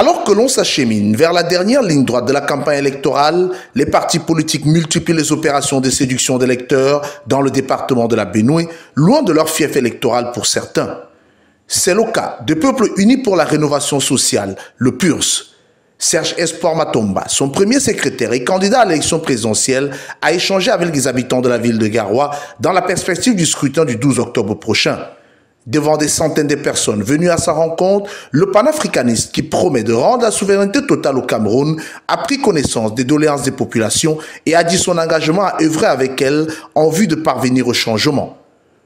Alors que l'on s'achemine vers la dernière ligne droite de la campagne électorale, les partis politiques multiplient les opérations de séduction d'électeurs dans le département de la Benue, loin de leur fief électoral pour certains. C'est le cas de Peuple Uni pour la Rénovation Sociale, le PURS. Serge Espoir Matomba, son premier secrétaire et candidat à l'élection présidentielle, a échangé avec les habitants de la ville de Garoua dans la perspective du scrutin du 12 octobre prochain. Devant des centaines de personnes venues à sa rencontre, le panafricaniste qui promet de rendre la souveraineté totale au Cameroun a pris connaissance des doléances des populations et a dit son engagement à œuvrer avec elles en vue de parvenir au changement.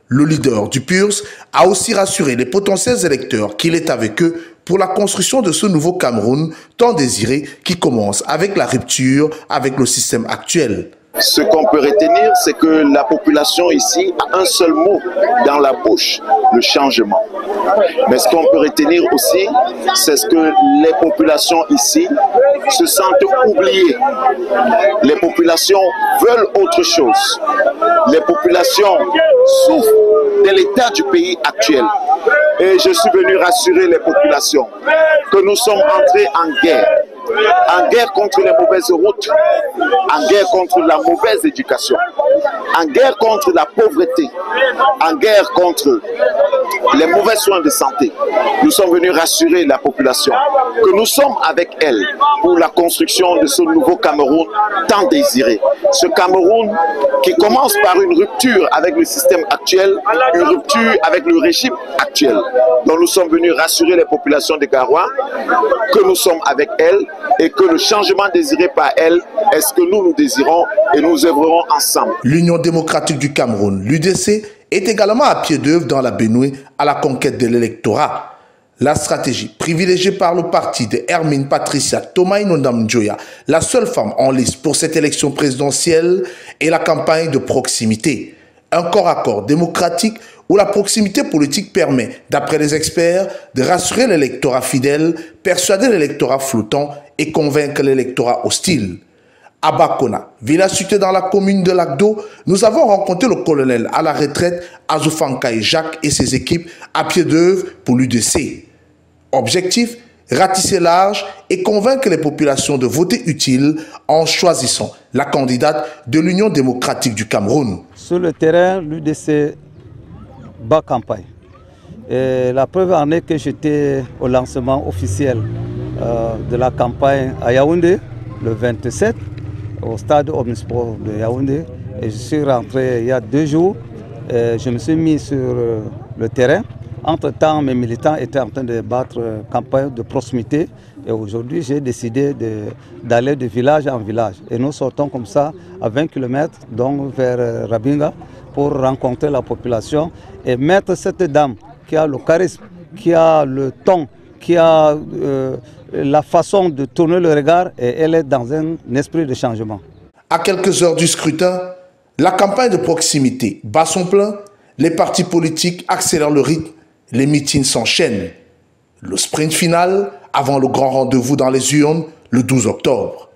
Le leader du PURS a aussi rassuré les potentiels électeurs qu'il est avec eux pour la construction de ce nouveau Cameroun tant désiré qui commence avec la rupture avec le système actuel. Ce qu'on peut retenir, c'est que la population ici a un seul mot dans la bouche, le changement. Mais ce qu'on peut retenir aussi, c'est ce que les populations ici se sentent oubliées. Les populations veulent autre chose. Les populations souffrent de l'état du pays actuel. Et je suis venu rassurer les populations que nous sommes entrés en guerre contre les mauvaises routes, en guerre contre la mauvaise éducation, en guerre contre la pauvreté, en guerre contre les mauvais soins de santé. Nous sommes venus rassurer la population que nous sommes avec elle pour la construction de ce nouveau Cameroun tant désiré. Ce Cameroun qui commence par une rupture avec le système actuel, une rupture avec le régime actuel. Donc nous sommes venus rassurer les populations de Garoua que nous sommes avec elles et que le changement désiré par elles est ce que nous désirons et nous œuvrerons ensemble. L'Union démocratique du Cameroun, l'UDC, est également à pied d'œuvre dans la Benue à la conquête de l'électorat. La stratégie privilégiée par le parti de Hermine Patricia Tomaï-Nondam-Njoya, la seule femme en liste pour cette élection présidentielle, est la campagne de proximité. Un corps à corps démocratique où la proximité politique permet, d'après les experts, de rassurer l'électorat fidèle, persuader l'électorat flottant et convaincre l'électorat hostile. À Bakona, village situé dans la commune de Lagdo, nous avons rencontré le colonel à la retraite Azoufankaï Jacques et ses équipes à pied d'œuvre pour l'UDC. Objectif, ratisser large et convaincre les populations de voter utile en choisissant la candidate de l'Union démocratique du Cameroun. Sur le terrain, l'UDC bat campagne. Et la preuve en est que j'étais au lancement officiel de la campagne à Yaoundé, le 27, au stade Omnisport de Yaoundé. Et je suis rentré il y a 2 jours. Et je me suis mis sur le terrain. Entre-temps, mes militants étaient en train de battre campagne de proximité. Et aujourd'hui, j'ai décidé d'aller de village en village. Et nous sortons comme ça à 20 km donc vers Rabinga pour rencontrer la population et mettre cette dame qui a le charisme, qui a le ton, qui a la façon de tourner le regard et elle est dans un esprit de changement. À quelques heures du scrutin, la campagne de proximité bat son plein, les partis politiques accélèrent le rythme, les meetings s'enchaînent. Le sprint final avant le grand rendez-vous dans les urnes le 12 octobre.